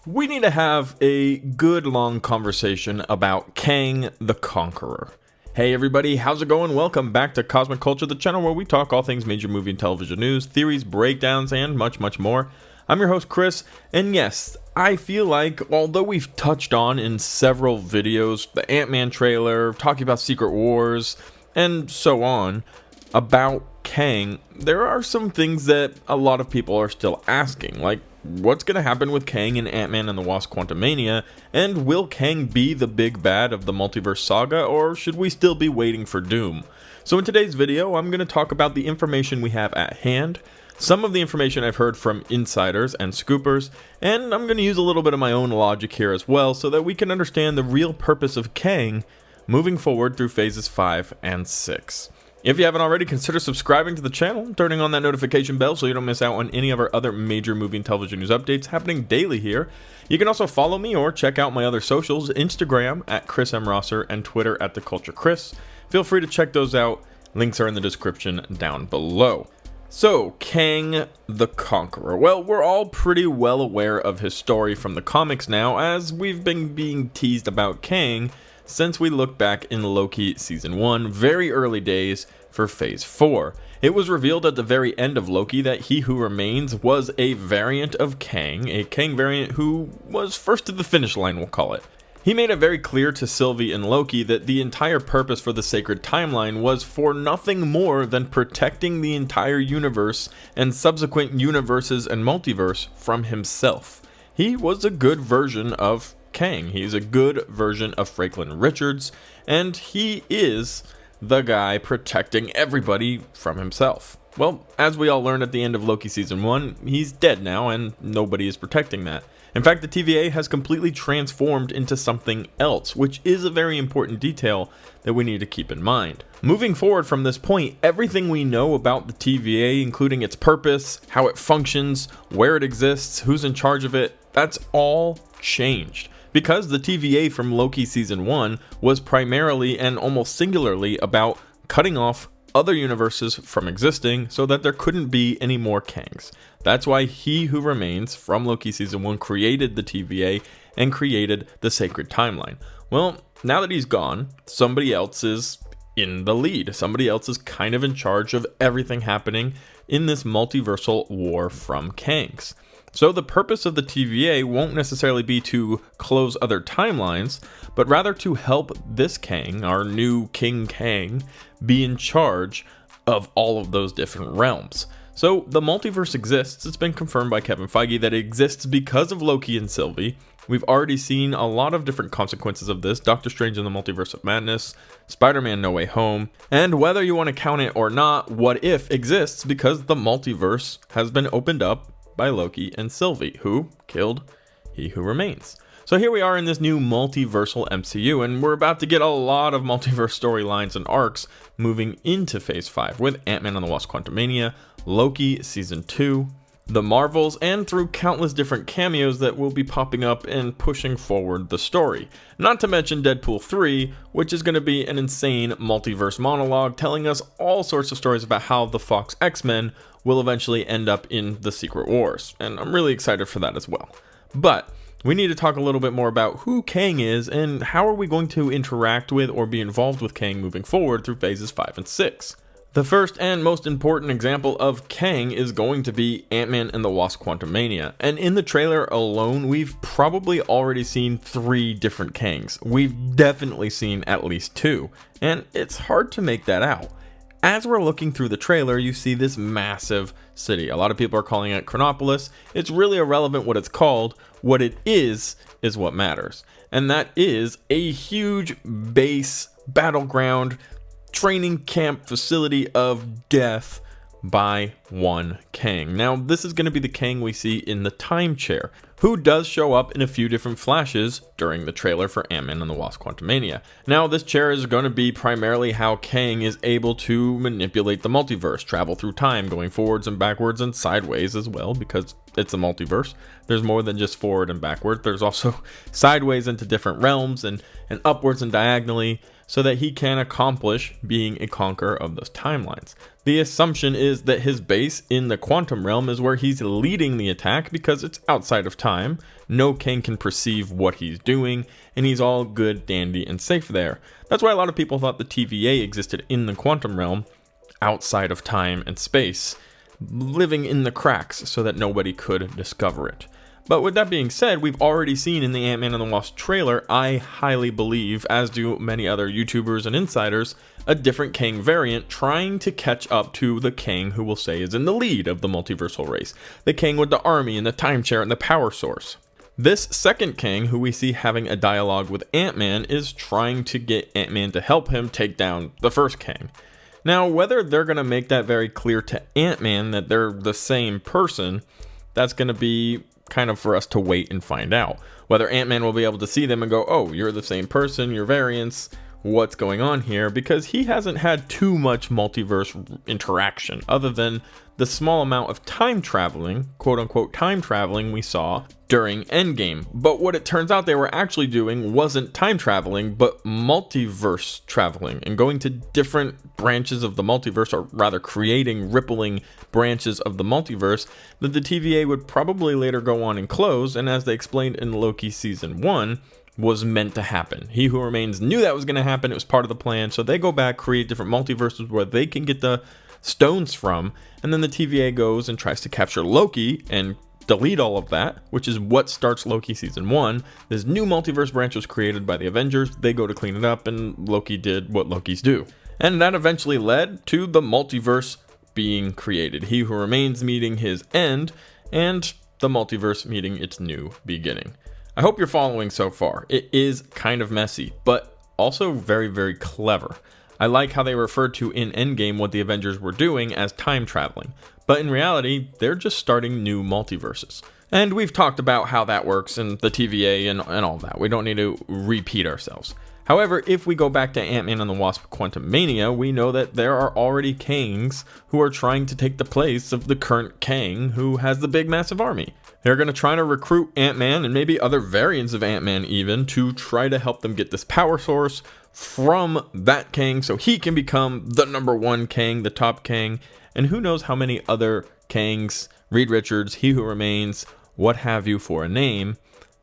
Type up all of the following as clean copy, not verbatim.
We need to have a good long conversation about Kang the Conqueror. Hey everybody, how's it going? Welcome back to Cosmic Culture, the channel where we talk all things major movie and television news, theories, breakdowns, and much more. I'm your host Chris, and yes, I feel like although we've touched on in several videos, the Ant-Man trailer, talking about Secret Wars, and so on, about Kang, there are some things that a lot of people are still asking, like what's going to happen with Kang in Ant-Man and the Wasp: Quantumania, and will Kang be the big bad of the multiverse saga, or should we still be waiting for Doom? So in today's video, I'm going to talk about the information we have at hand, some of the information I've heard from insiders and scoopers, and I'm going to use a little bit of my own logic here as well so that we can understand the real purpose of Kang moving forward through phases 5 and 6. If you haven't already, consider subscribing to the channel, turning on that notification bell so you don't miss out on any of our other major movie and television news updates happening daily here. You can also follow me or check out my other socials, Instagram at Chris M. Rosser and Twitter at TheCultureChris. Feel free to check those out. Links are in the description down below. So, Kang the Conqueror. Well, we're all pretty well aware of his story from the comics now, as we've been being teased about Kang since we look back in Loki Season 1, very early days for Phase 4. It was revealed at the very end of Loki that He Who Remains was a variant of Kang, a Kang variant who was first to the finish line, we'll call it. He made it very clear to Sylvie in Loki that the entire purpose for the sacred timeline was for nothing more than protecting the entire universe and subsequent universes and multiverse from himself. He was a good version of Kang. He's a good version of Franklin Richards, and he is the guy protecting everybody from himself. Well, as we all learned at the end of Loki Season 1, he's dead now, and nobody is protecting that. In fact, the TVA has completely transformed into something else, which is a very important detail that we need to keep in mind. Moving forward from this point, everything we know about the TVA, including its purpose, how it functions, where it exists, who's in charge of it, that's all changed. Because the TVA from Loki Season 1 was primarily and almost singularly about cutting off other universes from existing so that there couldn't be any more Kangs. That's why He Who Remains from Loki Season 1 created the TVA and created the sacred timeline. Well, now that he's gone, somebody else is in the lead. Somebody else is kind of in charge of everything happening in this multiversal war from Kangs. So the purpose of the TVA won't necessarily be to close other timelines, but rather to help this Kang, our new King Kang, be in charge of all of those different realms. So the multiverse exists. It's been confirmed by Kevin Feige that it exists because of Loki and Sylvie. We've already seen a lot of different consequences of this. Doctor Strange in the Multiverse of Madness, Spider-Man No Way Home, and whether you want to count it or not, What If exists because the multiverse has been opened up by Loki and Sylvie, who killed He Who Remains. So here we are in this new multiversal MCU, and we're about to get a lot of multiverse storylines and arcs moving into Phase 5 with Ant-Man and the Wasp: Quantumania, Loki Season 2, the Marvels, and through countless different cameos that will be popping up and pushing forward the story. Not to mention Deadpool 3, which is going to be an insane multiverse monologue telling us all sorts of stories about how the Fox X-Men will eventually end up in the Secret Wars, and I'm really excited for that as well. But we need to talk a little bit more about who Kang is and how are we going to interact with or be involved with Kang moving forward through phases 5 and 6. The first and most important example of Kang is going to be Ant-Man and the Wasp: Quantumania, and in the trailer alone we've probably already seen 3 different Kangs. We've definitely seen at least 2, and it's hard to make that out. As we're looking through the trailer, you see this massive city. A lot of people are calling it Chronopolis. It's really irrelevant what it's called. What it is what matters. And that is a huge base, battleground, training camp facility of death by one Kang. Now, this is going to be the Kang we see in the time chair, who does show up in a few different flashes during the trailer for Ant-Man and the Wasp: Quantumania. Now, this chair is going to be primarily how Kang is able to manipulate the multiverse, travel through time, going forwards and backwards and sideways as well, because it's a multiverse. There's more than just forward and backward. There's also sideways into different realms and upwards and diagonally, so that he can accomplish being a conqueror of those timelines. The assumption is that his base in the quantum realm is where he's leading the attack because it's outside of time. No Kang can perceive what he's doing, and he's all good, dandy, and safe there. That's why a lot of people thought the TVA existed in the quantum realm, outside of time and space, living in the cracks so that nobody could discover it. But with that being said, we've already seen in the Ant-Man and the Wasp trailer, I highly believe, as do many other YouTubers and insiders, a different Kang variant trying to catch up to the Kang who we'll say is in the lead of the multiversal race. The Kang with the army and the time chair and the power source. This second Kang, who we see having a dialogue with Ant-Man, is trying to get Ant-Man to help him take down the first Kang. Now, whether they're going to make that very clear to Ant-Man that they're the same person, that's going to be kind of for us to wait and find out. Whether Ant-Man will be able to see them and go, oh, you're the same person, you're variants, what's going on here? Because he hasn't had too much multiverse interaction other than the small amount of time traveling, quote unquote time traveling, we saw during Endgame. But what it turns out they were actually doing wasn't time traveling, but multiverse traveling and going to different branches of the multiverse, or rather creating rippling branches of the multiverse that the TVA would probably later go on and close. And as they explained in Loki season 1, was meant to happen. He Who Remains knew that was going to happen. It was part of the plan. So they go back, create different multiverses where they can get the stones from, and then the TVA goes and tries to capture Loki and delete all of that, which is what starts Loki season 1. This new multiverse branch was created by the Avengers. They go to clean it up, and Loki did what Lokis do. And that eventually led to the multiverse being created. He Who Remains meeting his end, and the multiverse meeting its new beginning. I hope you're following so far. It is kind of messy, but also very, very clever. I like how they referred to in Endgame what the Avengers were doing as time traveling, but in reality, they're just starting new multiverses. And we've talked about how that works in the TVA and all that. We don't need to repeat ourselves. However, if we go back to Ant-Man and the Wasp Quantumania, we know that there are already Kangs who are trying to take the place of the current Kang who has the big massive army. They're going to try to recruit Ant-Man and maybe other variants of Ant-Man even to try to help them get this power source from that Kang so he can become the #1 Kang, the top Kang, and who knows how many other Kangs, Reed Richards, He Who Remains, what have you for a name,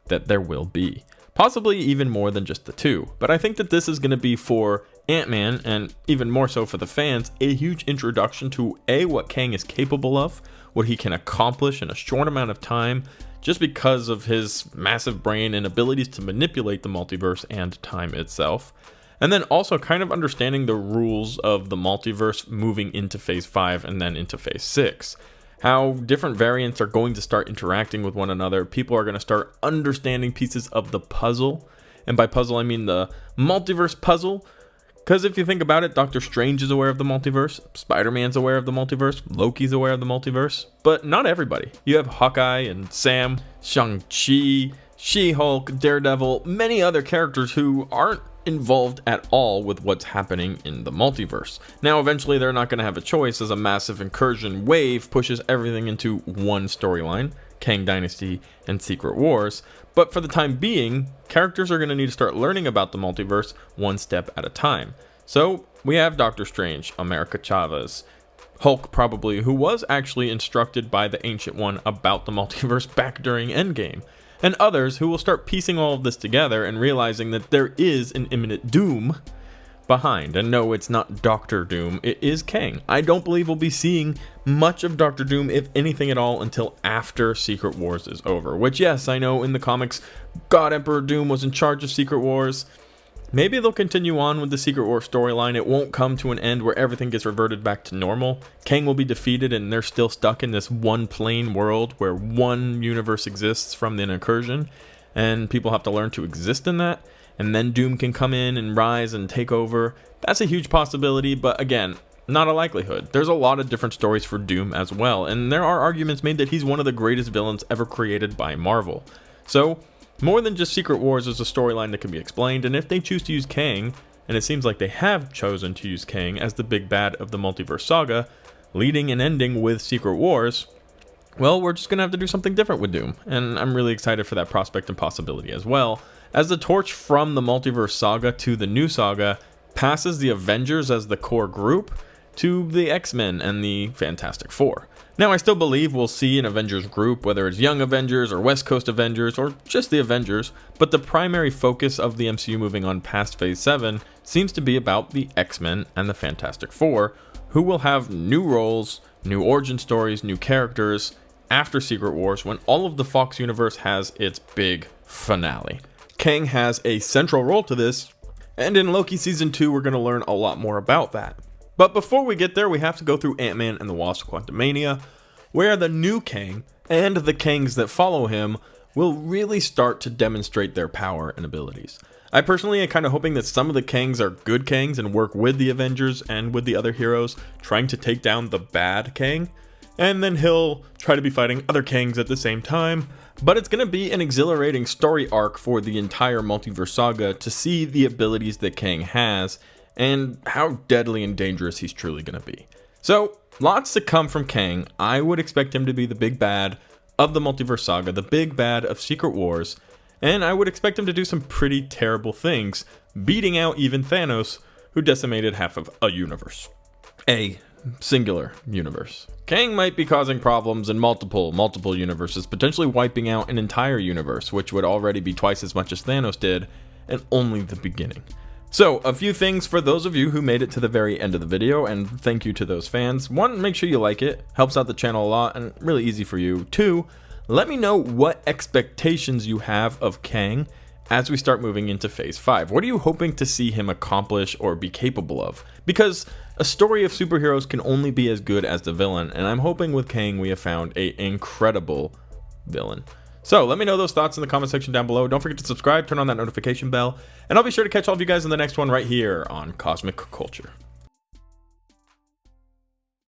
that there will be. Possibly even more than just the two. But I think that this is going to be for Ant-Man, and even more so for the fans, a huge introduction to what Kang is capable of, what he can accomplish in a short amount of time, just because of his massive brain and abilities to manipulate the multiverse and time itself. And then also kind of understanding the rules of the multiverse moving into phase 5 and then into phase 6. How different variants are going to start interacting with one another. People are going to start understanding pieces of the puzzle. And by puzzle, I mean the multiverse puzzle. Because if you think about it, Doctor Strange is aware of the multiverse. Spider-Man's aware of the multiverse. Loki's aware of the multiverse. But not everybody. You have Hawkeye and Sam, Shang-Chi, She-Hulk, Daredevil, many other characters who aren't involved at all with what's happening in the multiverse. Now, eventually they're not going to have a choice as a massive incursion wave pushes everything into one storyline, Kang Dynasty and Secret Wars. But for the time being, characters are going to need to start learning about the multiverse one step at a time. So we have Doctor Strange, America Chavez, Hulk probably, who was actually instructed by the Ancient One about the multiverse back during Endgame. And others who will start piecing all of this together and realizing that there is an imminent doom behind. And no, it's not Doctor Doom, it is Kang. I don't believe we'll be seeing much of Doctor Doom, if anything at all, until after Secret Wars is over. Which, yes, I know in the comics, God Emperor Doom was in charge of Secret Wars. Maybe they'll continue on with the Secret Wars storyline. It won't come to an end where everything gets reverted back to normal. Kang will be defeated and they're still stuck in this one plane world where one universe exists from the incursion. And people have to learn to exist in that. And then Doom can come in and rise and take over. That's a huge possibility, but again, not a likelihood. There's a lot of different stories for Doom as well. And there are arguments made that he's one of the greatest villains ever created by Marvel. So more than just Secret Wars is a storyline that can be explained, and if they choose to use Kang, and it seems like they have chosen to use Kang as the big bad of the multiverse saga, leading and ending with Secret Wars, well, we're just gonna have to do something different with Doom, and I'm really excited for that prospect and possibility as well, as the torch from the multiverse saga to the new saga passes the Avengers as the core group to the X-Men and the Fantastic Four. Now, I still believe we'll see an Avengers group, whether it's Young Avengers or West Coast Avengers or just the Avengers, but the primary focus of the MCU moving on past Phase 7 seems to be about the X-Men and the Fantastic Four, who will have new roles, new origin stories, new characters after Secret Wars, when all of the Fox universe has its big finale. Kang has a central role to this, and in Loki Season 2 we're going to learn a lot more about that. But before we get there, we have to go through Ant-Man and the Wasp: Quantumania, where the new Kang, and the Kangs that follow him, will really start to demonstrate their power and abilities. I personally am kind of hoping that some of the Kangs are good Kangs and work with the Avengers and with the other heroes, trying to take down the bad Kang, and then he'll try to be fighting other Kangs at the same time. But it's going to be an exhilarating story arc for the entire multiverse saga to see the abilities that Kang has, and how deadly and dangerous he's truly going to be. So, lots to come from Kang. I would expect him to be the big bad of the multiverse saga, the big bad of Secret Wars, and I would expect him to do some pretty terrible things, beating out even Thanos, who decimated half of a universe. A singular universe. Kang might be causing problems in multiple universes, potentially wiping out an entire universe, which would already be twice as much as Thanos did, and only the beginning. So, a few things for those of you who made it to the very end of the video, and thank you to those fans. 1, make sure you like it, helps out the channel a lot, and really easy for you. 2, let me know what expectations you have of Kang as we start moving into Phase 5. What are you hoping to see him accomplish or be capable of? Because a story of superheroes can only be as good as the villain, and I'm hoping with Kang we have found an incredible villain. So let me know those thoughts in the comment section down below. Don't forget to subscribe, turn on that notification bell, and I'll be sure to catch all of you guys in the next one right here on Cosmic Culture.